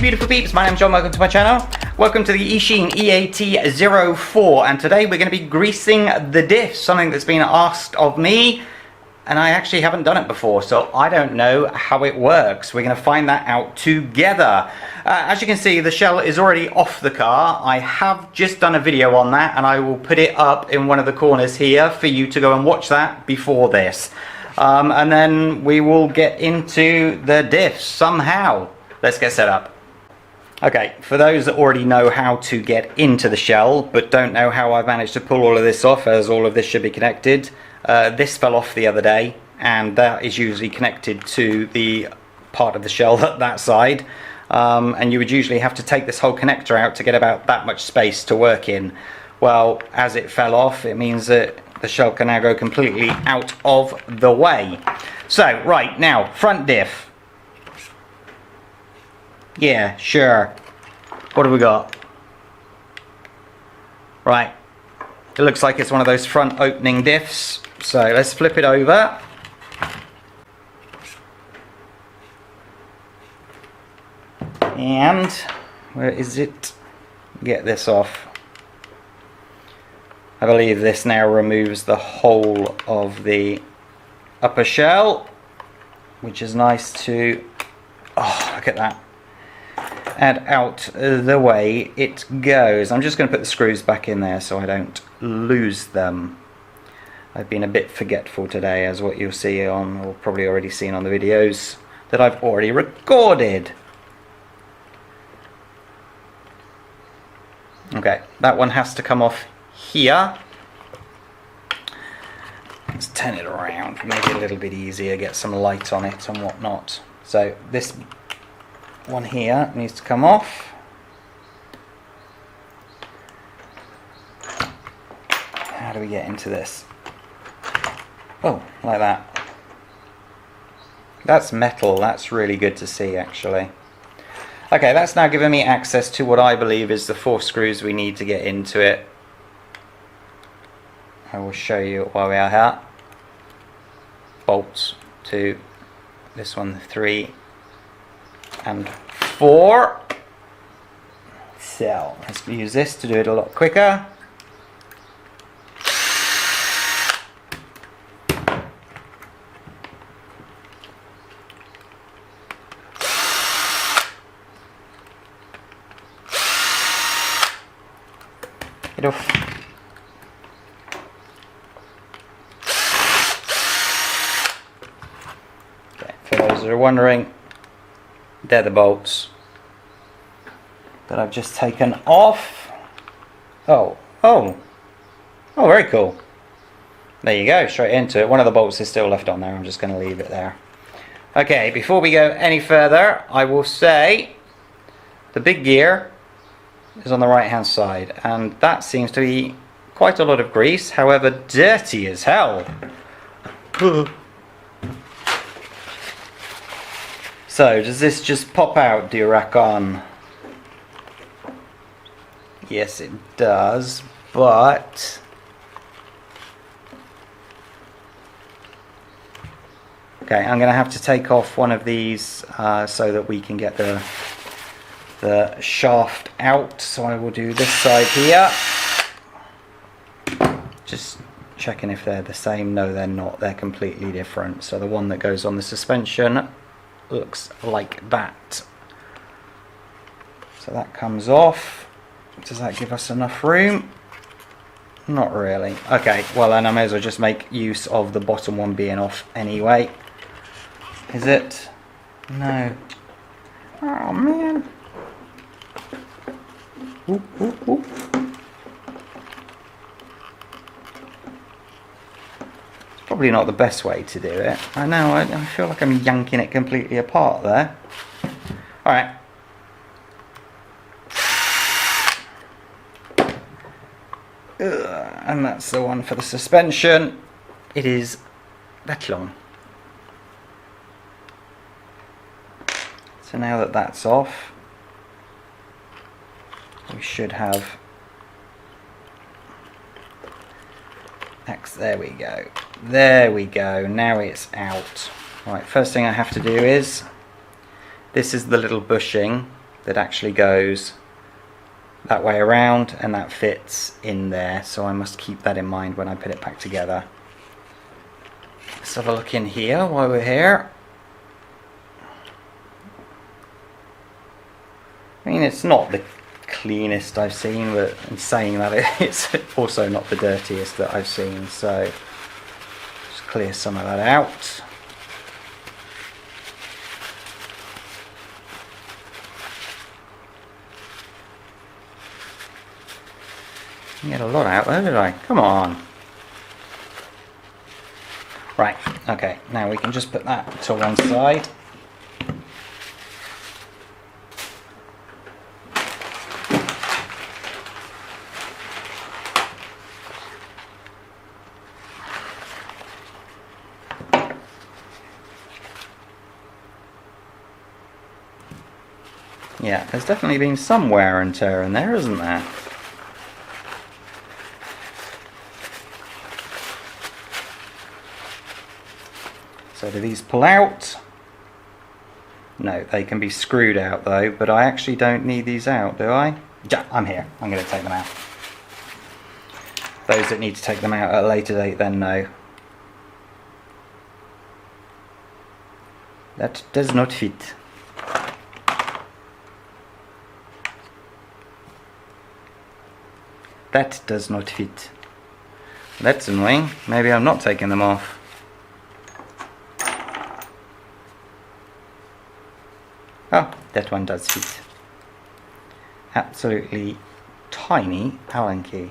beautiful peeps, my name's John, welcome to my channel. Welcome to the Eachine EAT04, and today we're going to be greasing the diffs, something that's been asked of me, and I actually haven't done it before, so I don't know how it works. We're going to find that out together. As you can see, the shell is already off the car. I have just done a video on that, and I will put it up in one of the corners here for you to go and watch that before this. And then we will get into the diffs somehow. Let's get set up. Okay, for those that already know how to get into the shell but don't know how I've managed to pull all of this off, as all of this should be connected, this fell off the other day, and that is usually connected to the part of the shell that side, and you would usually have to take this whole connector out to get about that much space to work in. Well, as it fell off, it means that the shell can now go completely out of the way. So, right, now, front diff. Yeah, sure. What have we got? Right. It looks like it's one of those front opening diffs. So let's flip it over. And where is it? Get this off. I believe this now removes the whole of the upper shell, which is nice to... Oh, look at that. And out the way it goes. I'm just going to put the screws back in there so I don't lose them. I've been a bit forgetful today, as what you'll see on, or probably already seen on the videos that I've already recorded. Okay, that one has to come off here. Let's turn it around, make it a little bit easier, get some light on it and whatnot. So this one here needs to come off. How do we get into this? Oh, like that. That's metal. That's really good to see, actually. Okay, that's now given me access to what I believe is the 4 screws we need to get into it. I will show you while we are here. Bolts to this one, 3 and 4. So let's use this to do it a lot quicker. Get off. Okay, for those that are wondering, they're the bolts that I've just taken off. Oh, very cool. There you go, straight into it. One of the bolts is still left on there. I'm just going to leave it there. Okay, before we go any further, I will say the big gear is on the right hand side, and that seems to be quite a lot of grease, however dirty as hell. So, does this just pop out, do you reckon? Yes, it does, but... Okay, I'm going to have to take off one of these so that we can get the shaft out. So I will do this side here. Just checking if they're the same. No, they're not. They're completely different. So the one that goes on the suspension looks like that. So that comes off. Does that give us enough room? Not really. Okay, well then I may as well just make use of the bottom one being off anyway. Is it? No. Oh man. Oop, oop, oop. It's probably not the best way to do it. I know, I feel like I'm yanking it completely apart there. Alright. And that's the one for the suspension. It is that long. So now that that's off, we should have X. There we go. There we go. Now it's out. Right, first thing I have to do is, this is the little bushing that actually goes that way around, and that fits in there, so I must keep that in mind when I put it back together. Let's have a look in here while we're here. I mean, it's not the cleanest I've seen, but in saying that, it's also not the dirtiest that I've seen, so just clear some of that out. You get a lot out there, did I? Come on. Right, okay, now we can just put that to one side. Yeah, there's definitely been some wear and tear in there, isn't there? So do these pull out? No, they can be screwed out though, but I actually don't need these out, do I? Yeah, I'm here. I'm going to take them out. Those that need to take them out at a later date then no. That does not fit. That does not fit. That's annoying. Maybe I'm not taking them off. Oh, that one does fit. Absolutely tiny Allen key.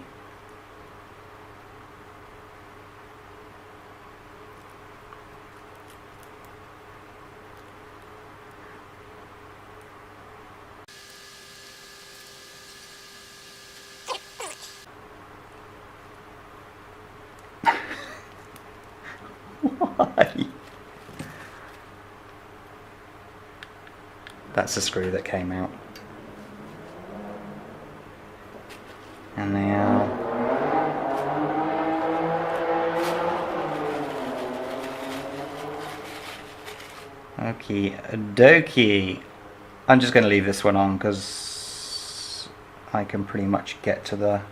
Why? That's the screw that came out. And now okie dokie. I'm just going to leave this one on because I can pretty much get to the...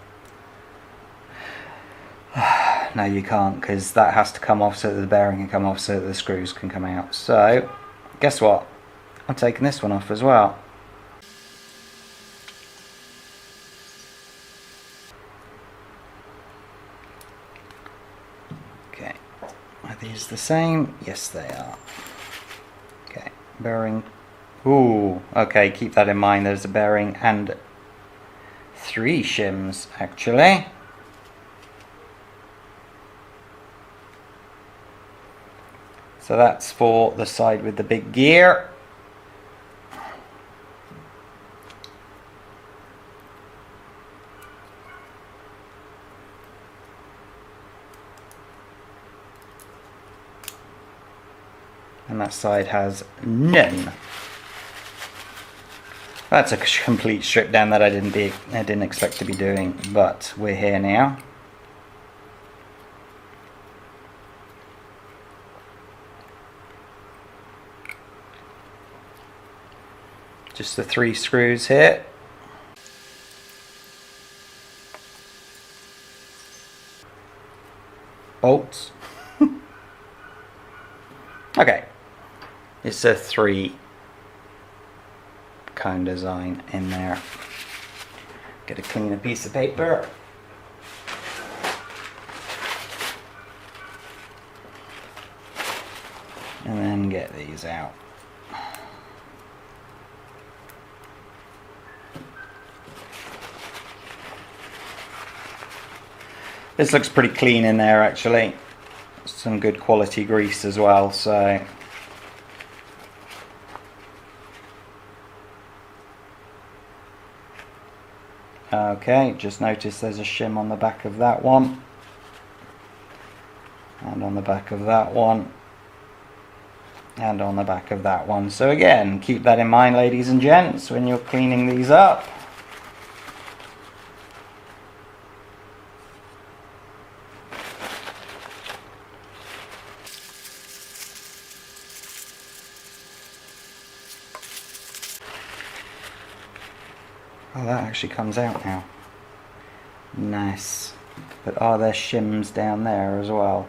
No, you can't, because that has to come off so that the bearing can come off so that the screws can come out. So, guess what? I'm taking this one off as well. Okay, are these the same? Yes, they are. Okay, bearing. Ooh, okay, keep that in mind. There's a bearing and 3 shims actually. So that's for the side with the big gear. And that side has none. That's a complete strip down that I didn't expect to be doing, but we're here now. Just the 3 screws here. Bolts. Okay. It's a 3-cone design in there. Get a cleaner piece of paper. And then get these out. This looks pretty clean in there actually. Some good quality grease as well, so okay, just notice there's a shim on the back of that one and on the back of that one and on the back of that one. So again, keep that in mind, ladies and gents, when you're cleaning these up. Oh, that actually comes out now. Nice. But are there shims down there as well?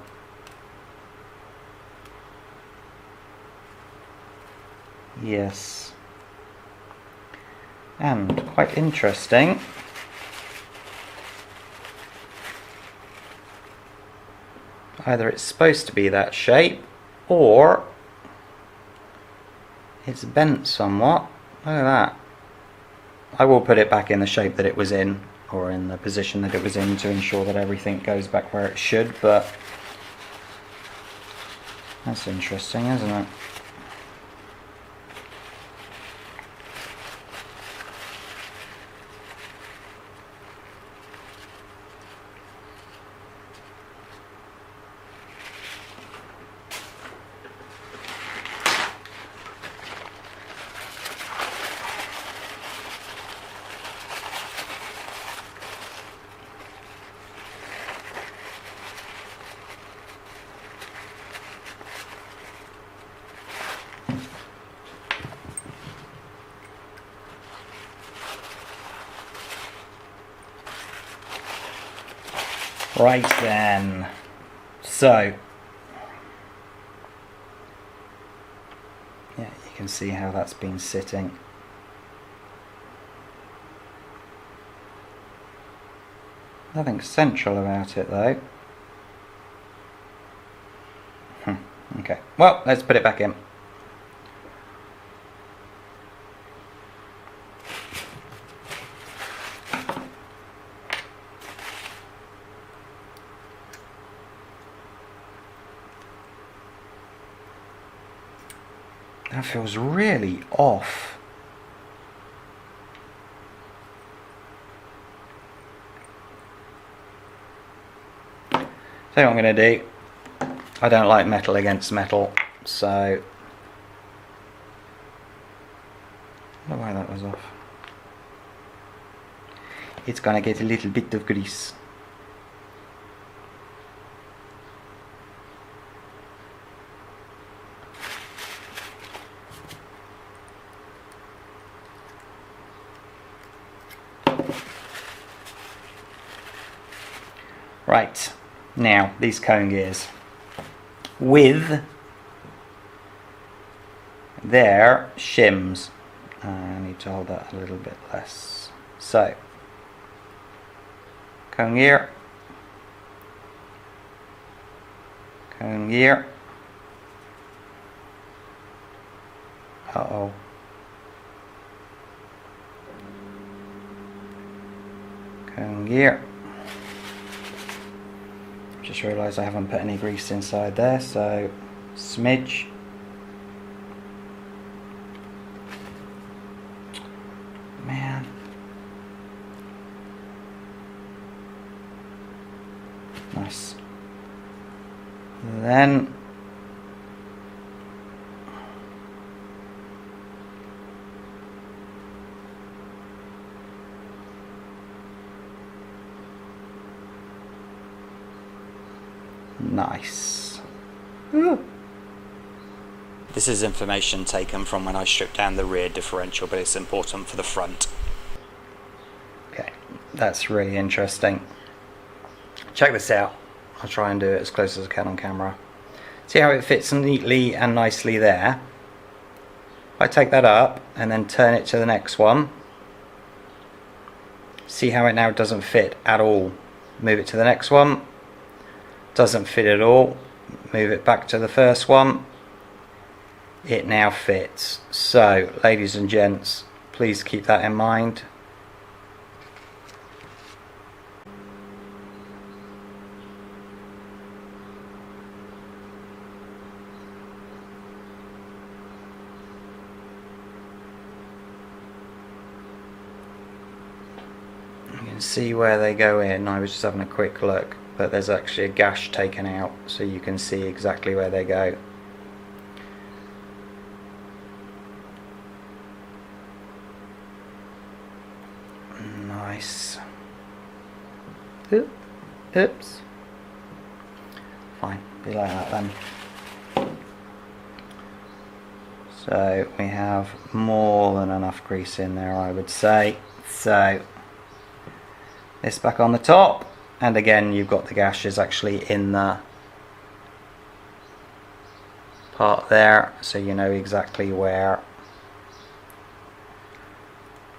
Yes. And quite interesting. Either it's supposed to be that shape, or it's bent somewhat. Look at that. I will put it back in the shape that it was in, or in the position that it was in, to ensure that everything goes back where it should, but that's interesting, isn't it? Right then, so yeah, you can see how that's been sitting. Nothing central about it though. Okay, well, let's put it back in. That feels really off. So what I'm going to do, I don't like metal against metal, so I don't know why that was off. It's going to get a little bit of grease. Right, now these cone gears with their shims. I need to hold that a little bit less. So, cone gear, cone gear. Uh-oh. Cone gear. Just realised I haven't put any grease inside there, so smidge. Man. Nice. Then nice. Ooh. This is information taken from when I stripped down the rear differential, but it's important for the front. Okay, that's really interesting. Check this out. I'll try and do it as close as I can on camera. See how it fits neatly and nicely there? If I take that up and then turn it to the next one, see how it now doesn't fit at all. Move it to the next one. Doesn't fit at all. Move it back to the first one. It now fits. So, ladies and gents, please keep that in mind. You can see where they go in. I was just having a quick look, but there's actually a gash taken out, so you can see exactly where they go. Nice. Oops. Fine, be like that then. So we have more than enough grease in there, I would say, So this back on the top, and again you've got the gashes actually in the part there, so you know exactly where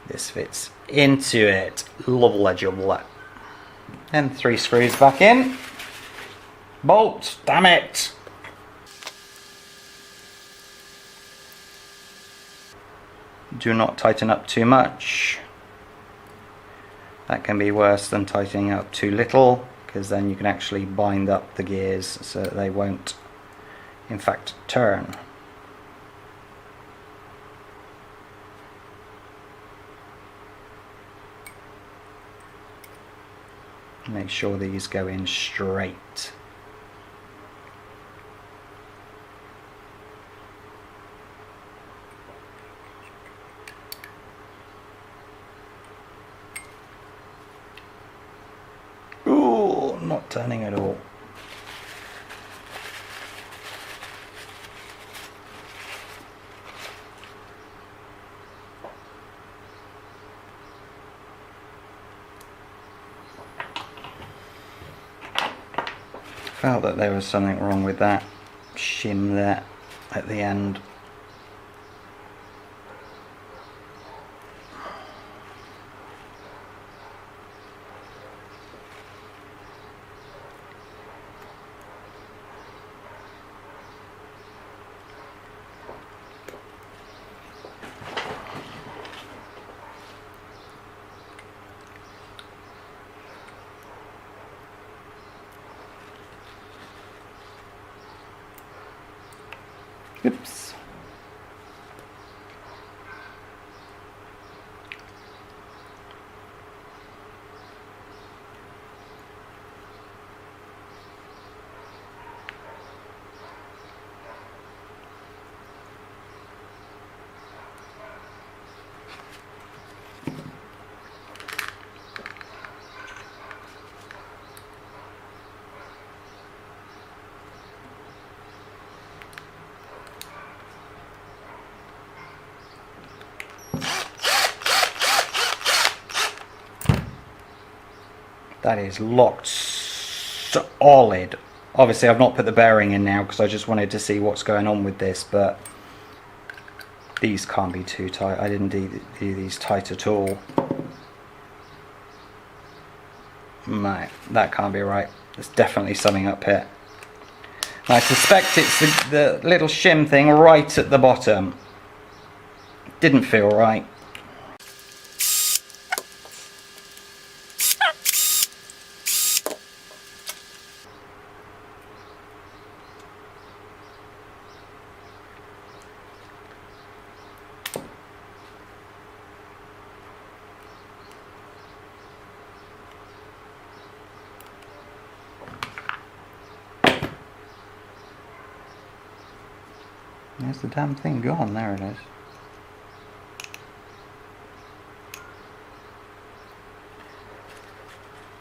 this fits into it. Lovely. And 3 screws back in. Bolts, damn it! Do not tighten up too much. That can be worse than tightening up too little, because then you can actually bind up the gears so that they won't in fact turn. Make sure these go in straight. Ooh, not turning at all. Felt that there was something wrong with that shim there at the end. Oops. That is locked solid. Obviously I've not put the bearing in now because I just wanted to see what's going on with this, but these can't be too tight. I didn't do these tight at all. No, that can't be right. There's definitely something up here. And I suspect it's the little shim thing right at the bottom. Didn't feel right. There's the damn thing gone. There it is.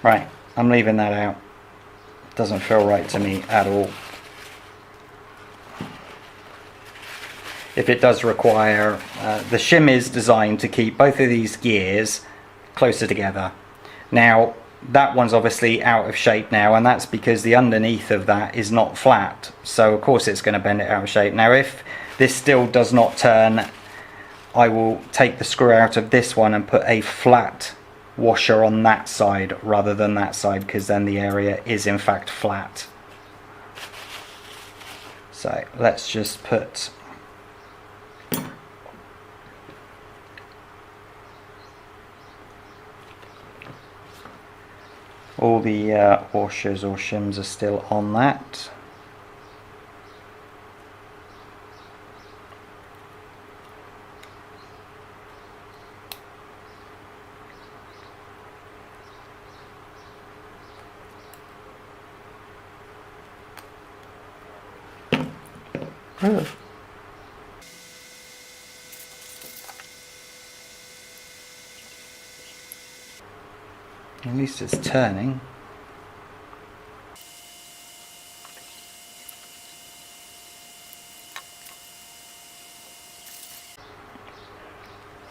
Right, I'm leaving that out. Doesn't feel right to me at all. If it does require, the shim is designed to keep both of these gears closer together. Now, that one's obviously out of shape now, and that's because the underneath of that is not flat. So of course it's going to bend it out of shape. Now if this still does not turn, I will take the screw out of this one and put a flat washer on that side rather than that side, because then the area is in fact flat. So let's just put all the washers or shims are still on that. Oh. At least it's turning.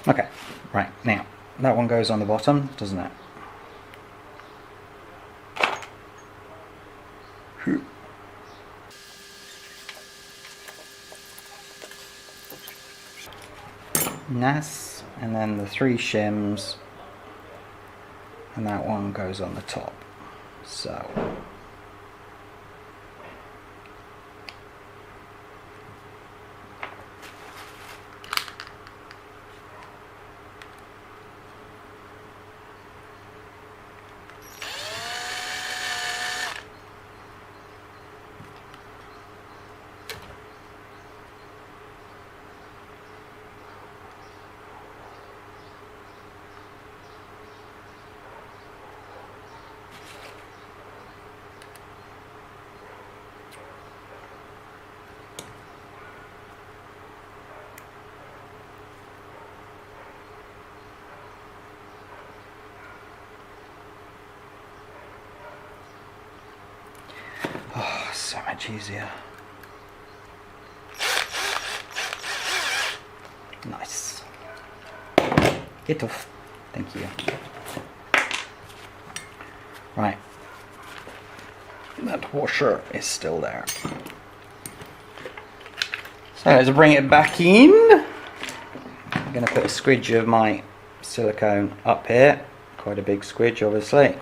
Okay, right, now That one goes on the bottom, doesn't it? Nice. And then the 3 shims, and that one goes on the top. So so much easier. Nice. Get off. Thank you. Right. That washer is still there. So let's bring it back in. I'm going to put a squidge of my silicone up here. Quite a big squidge, obviously.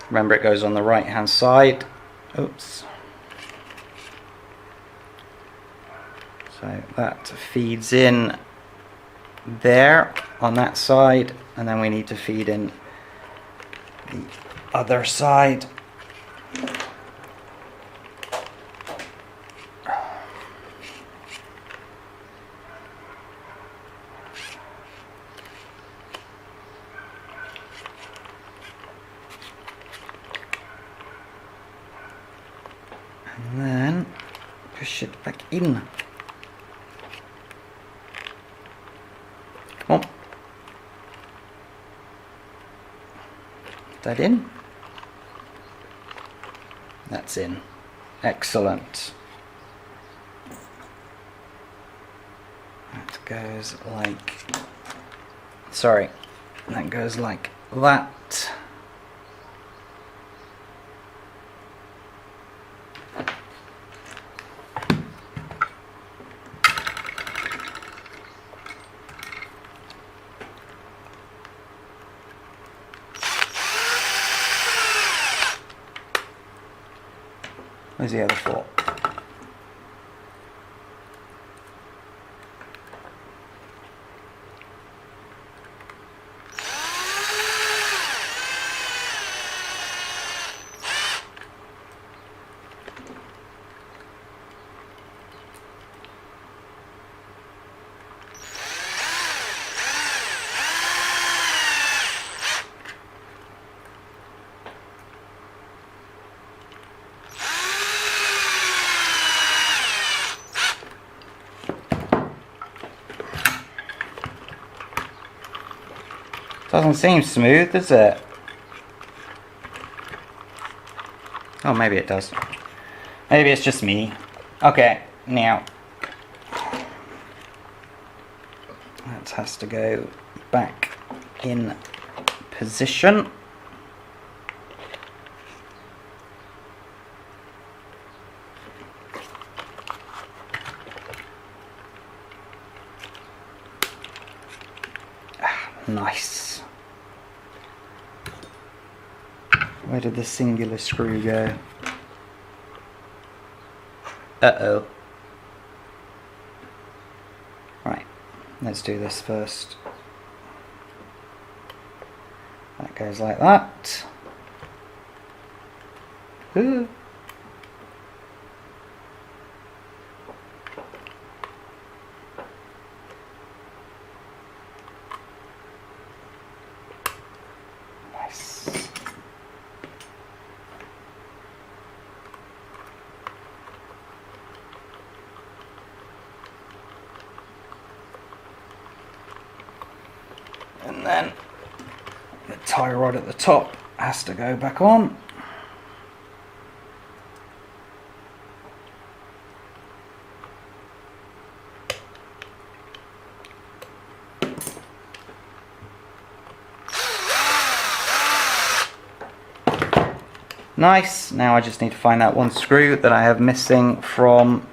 Remember, it goes on the right hand side. Oops. So that feeds in there on that side, and then we need to feed in the other side. And then push it back in. Come on. That in? That's in. Excellent. That goes like... Sorry. That goes like that. Where's the other 4? Doesn't seem smooth, does it? Oh, maybe it does. Maybe it's just me. Okay, now that has to go back in position. Nice. Where did the singular screw go? Uh-oh. Right, let's do this first. That goes like that. Ooh. And then the tie rod at the top has to go back on. Nice. Now I just need to find that one screw that I have missing from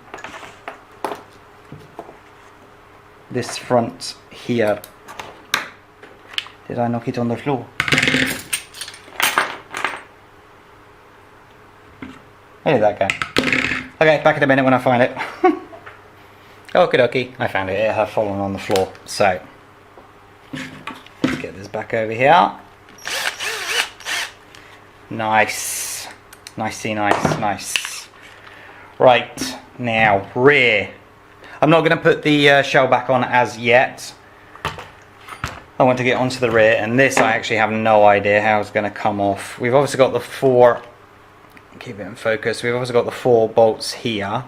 this front here. Did I knock it on the floor? Where did that go? Okay, back in a minute when I find it. Okie dokie, I found it. It had fallen on the floor. So, let's get this back over here. Nice. Nicey nice, nice. Right, now, rear. I'm not going to put the shell back on as yet. I want to get onto the rear, and this I actually have no idea how it's going to come off. We've obviously got the 4, keep it in focus, we've obviously got the 4 bolts here.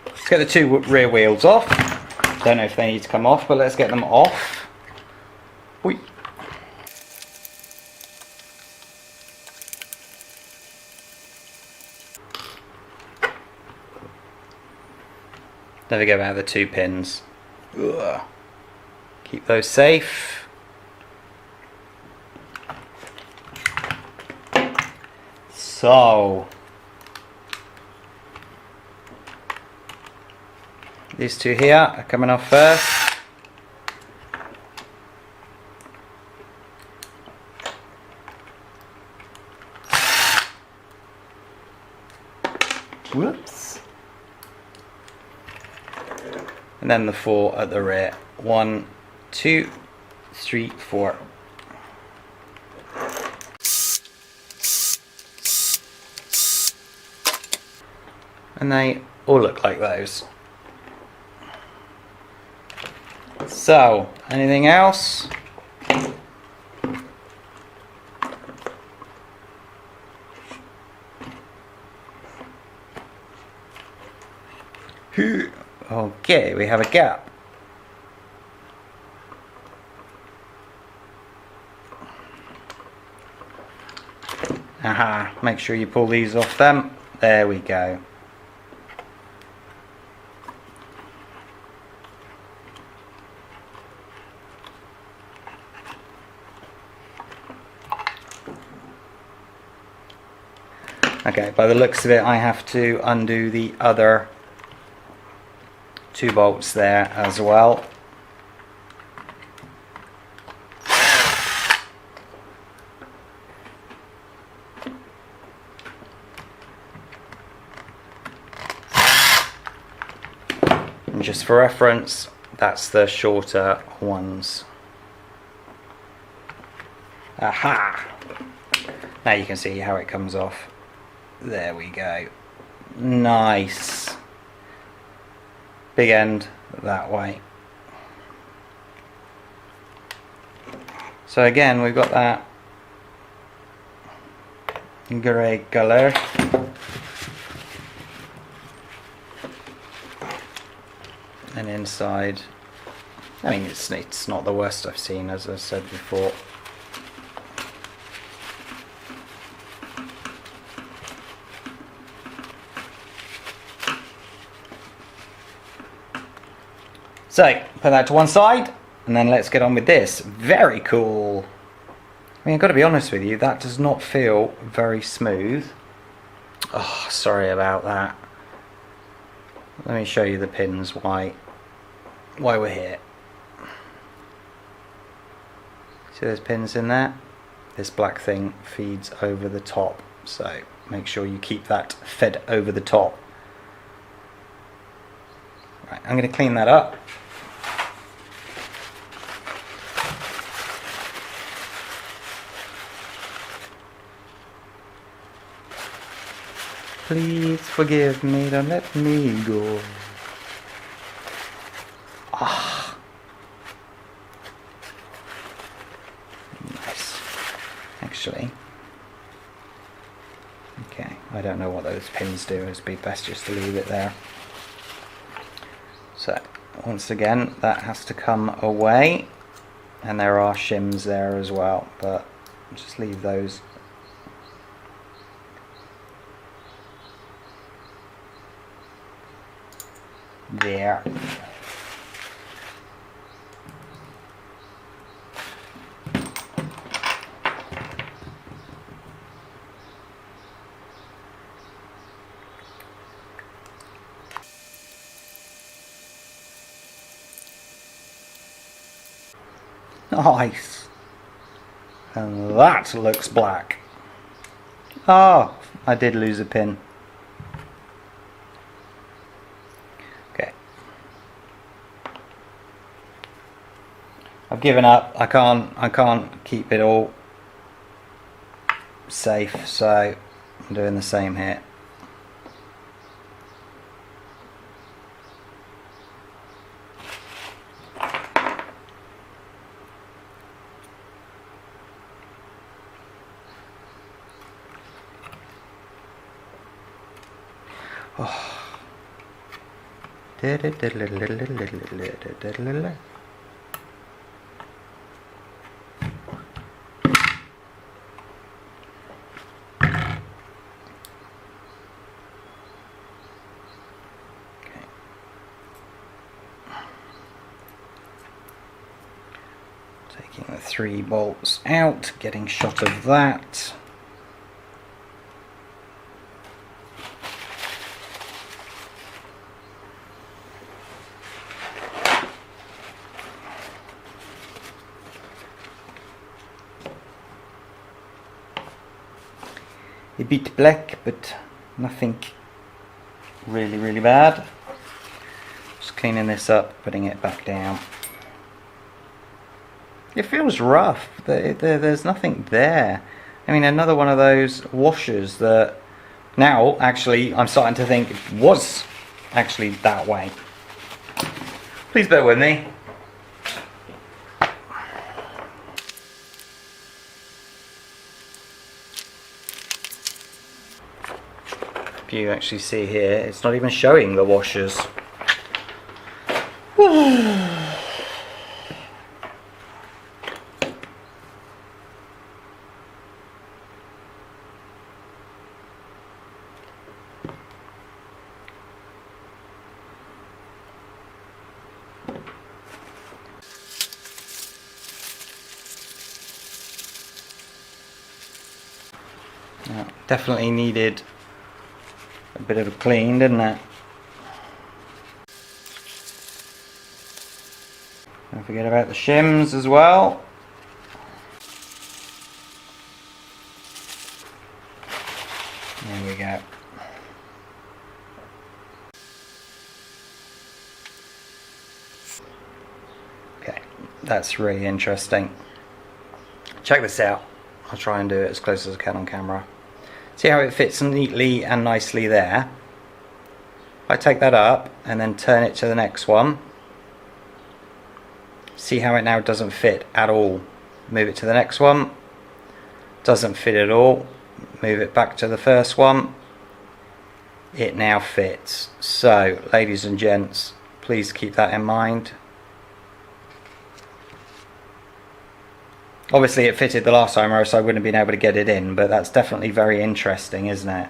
Let's get the 2 rear wheels off. Don't know if they need to come off, but let's get them off. Whee. Don't forget about the 2 pins. Ugh. Keep those safe. So, these 2 here are coming off first. Whoops. And then the 4 at the rear. 1, 2, 3, 4. And they all look like those. So, anything else? Okay, we have a gap. Aha, make sure you pull these off them. There we go. Okay, by the looks of it, I have to undo the other 2 bolts there as well. And just for reference, that's the shorter ones. Aha! Now you can see how it comes off. There we go. Nice. Big end that way. So again, we've got that grey colour. And inside, I mean, it's not the worst I've seen, as I said before. So, put that to one side, and then let's get on with this. Very cool. I mean, I've got to be honest with you, that does not feel very smooth. Oh, sorry about that. Let me show you the pins, why we're here. See those pins in there? This black thing feeds over the top, so make sure you keep that fed over the top. Right, I'm going to clean that up. Please forgive me, don't let me go. Ah. Nice. Actually. Okay, I don't know what those pins do, it'd be best just to leave it there. So, once again, that has to come away. And there are shims there as well, but just leave those. There. Nice. And that looks black. Oh, I did lose a pin. Okay. I've given up. I can't keep it all safe, so I'm doing the same here. Oh. Taking the 3 bolts out, getting shot of that. A bit black, but nothing really bad. Just cleaning this up, putting it back down. It feels rough. There's nothing there. I mean, another one of those washers that now actually I'm starting to think it was actually that way. Please bear with me. If you actually see here, it's not even showing the washers. Definitely needed a bit of a clean, didn't it? Don't forget about the shims as well. There we go. Okay, that's really interesting. Check this out. I'll try and do it as close as I can on camera. See how it fits neatly and nicely there? I take that up and then turn it to the next one. See how it now doesn't fit at all. Move it to the next one. Doesn't fit at all. Move it back to the first one. It now fits. So, ladies and gents, please keep that in mind. Obviously it fitted the last time or else I wouldn't have been able to get it in, but that's definitely very interesting, isn't it?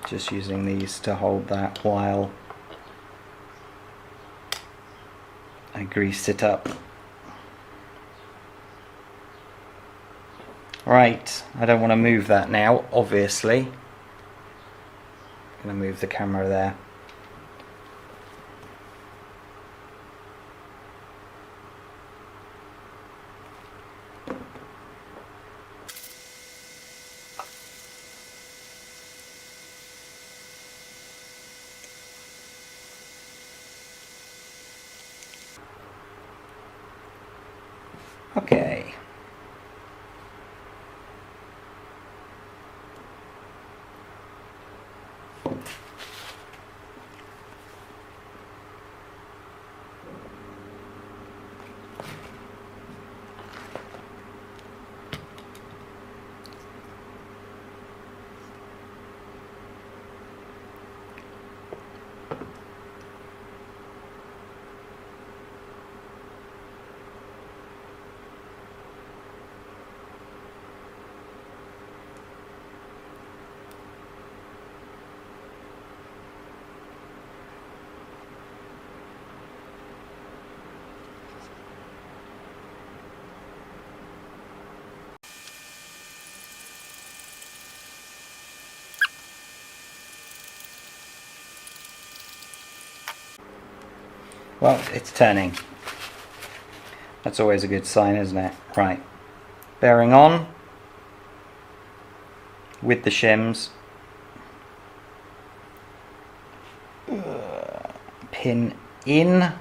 Just using these to hold that while I grease it up. Right, I don't want to move that now, obviously. I'm going to move the camera there. Okay. Well, it's turning. That's always a good sign, isn't it? Right. Bearing on with the shims. Pin in.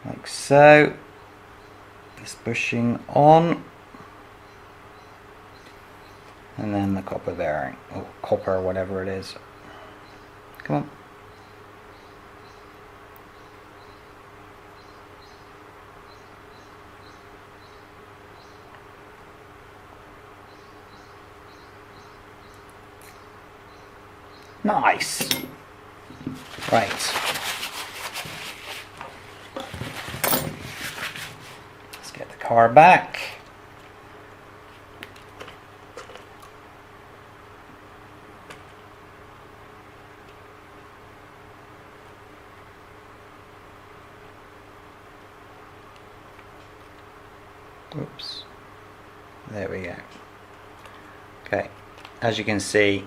Like so. This bushing on. And then the copper bearing, or copper, or whatever it is. Come on. Nice. Right. Let's get the car back. Oops. There we go. Okay. As you can see,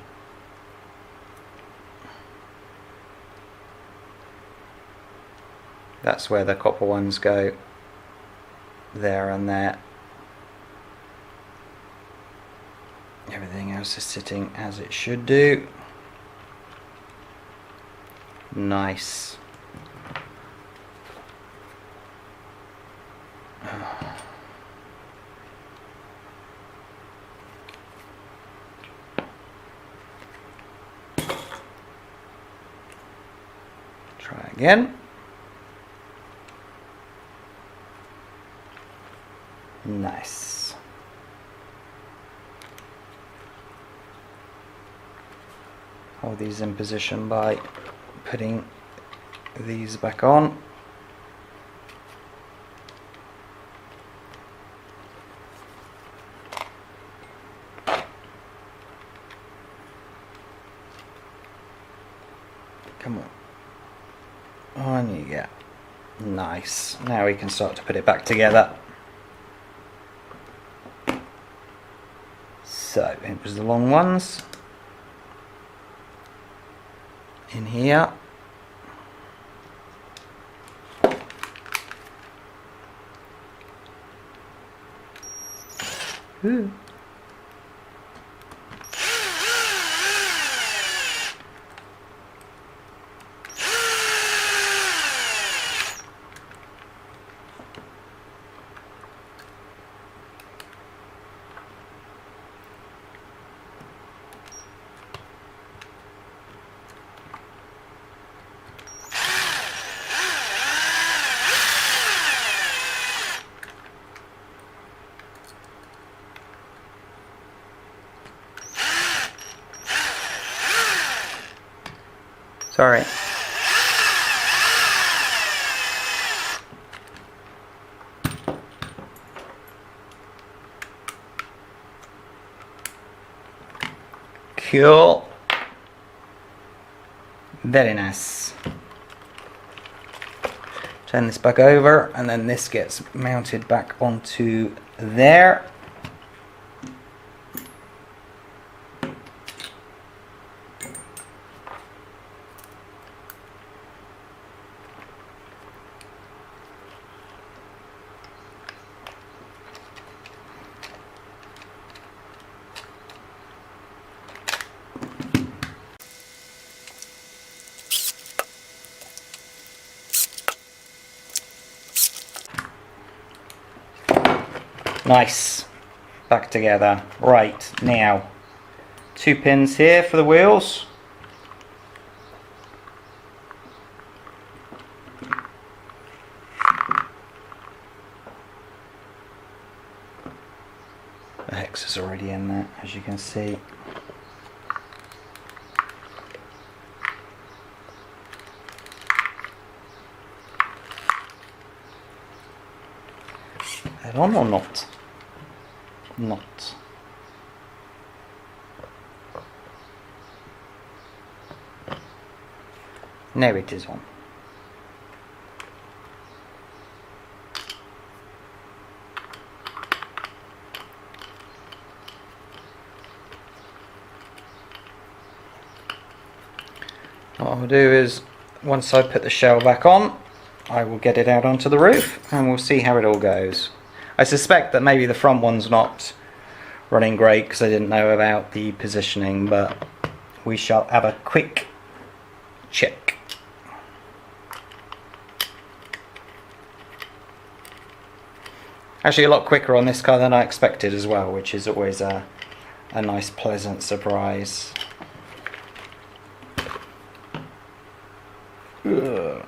that's where the copper ones go. There and there. Everything else is sitting as it should do. Nice. Try again. Nice. Hold these in position by putting these back on. Come on. On you get. Nice. Now we can start to put it back together. So, it was the long ones. In here. Ooh. Sorry. Cool. Very nice. Turn this back over and then this gets mounted back onto there. Nice. Back together. Right, now 2 pins here for the wheels. The hex is already in there, as you can see. Head on or not? Not. Now it is on. what I'll do is, once I put the shell back on, I will get it out onto the roof and we'll see how it all goes. I suspect that maybe the front one's not running great because I didn't know about the positioning, but we shall have a quick check. Actually a lot quicker on this car than I expected as well, which is always a nice pleasant surprise. Ugh.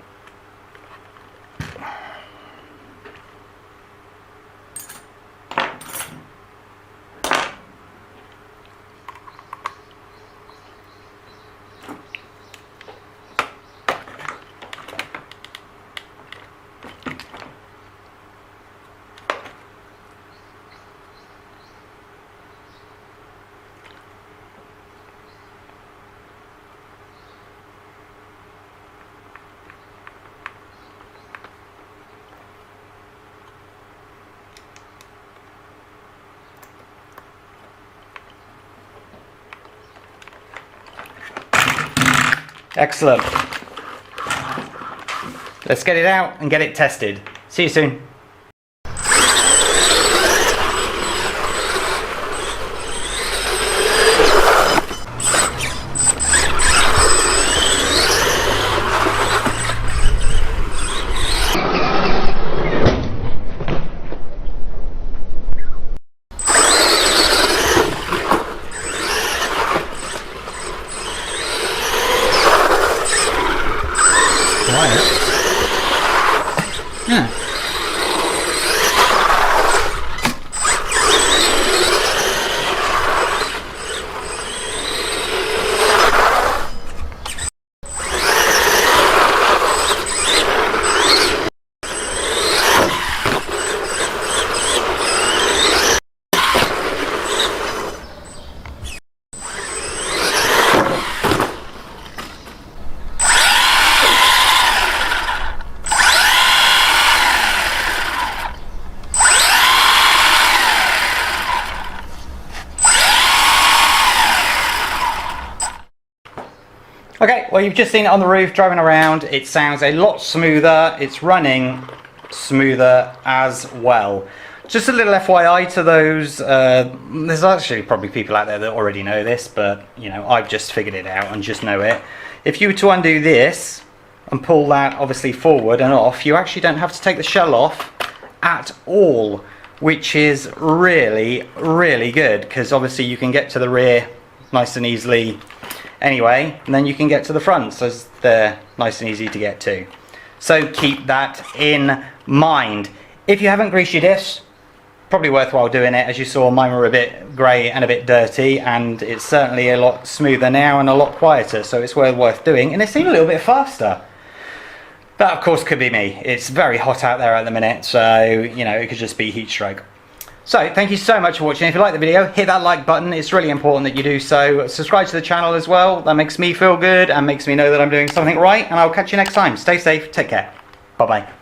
Excellent. Let's get it out and get it tested. See you soon. Yeah. Okay, well you've just seen it on the roof driving around. It sounds a lot smoother. It's running smoother as well. Just a little FYI to those, there's actually probably people out there that already know this, but you know, I've just figured it out and just know it. If you were to undo this and pull that obviously forward and off, you actually don't have to take the shell off at all, which is really, really good, because obviously you can get to the rear nice and easily anyway, and then you can get to the front, so they're nice and easy to get to. So keep that in mind. If you haven't greased your diffs, probably worthwhile doing it. As you saw, mine were a bit grey and a bit dirty, and it's certainly a lot smoother now and a lot quieter, so it's worth doing, and it seemed a little bit faster. That of course could be me. It's very hot out there at the minute, so you know, it could just be heat stroke. So thank you so much for watching. If you like the video, hit that like button. It's really important that you do so. Subscribe to the channel as well. That makes me feel good and makes me know that I'm doing something right, and I'll catch you next time. Stay safe, take care. Bye bye.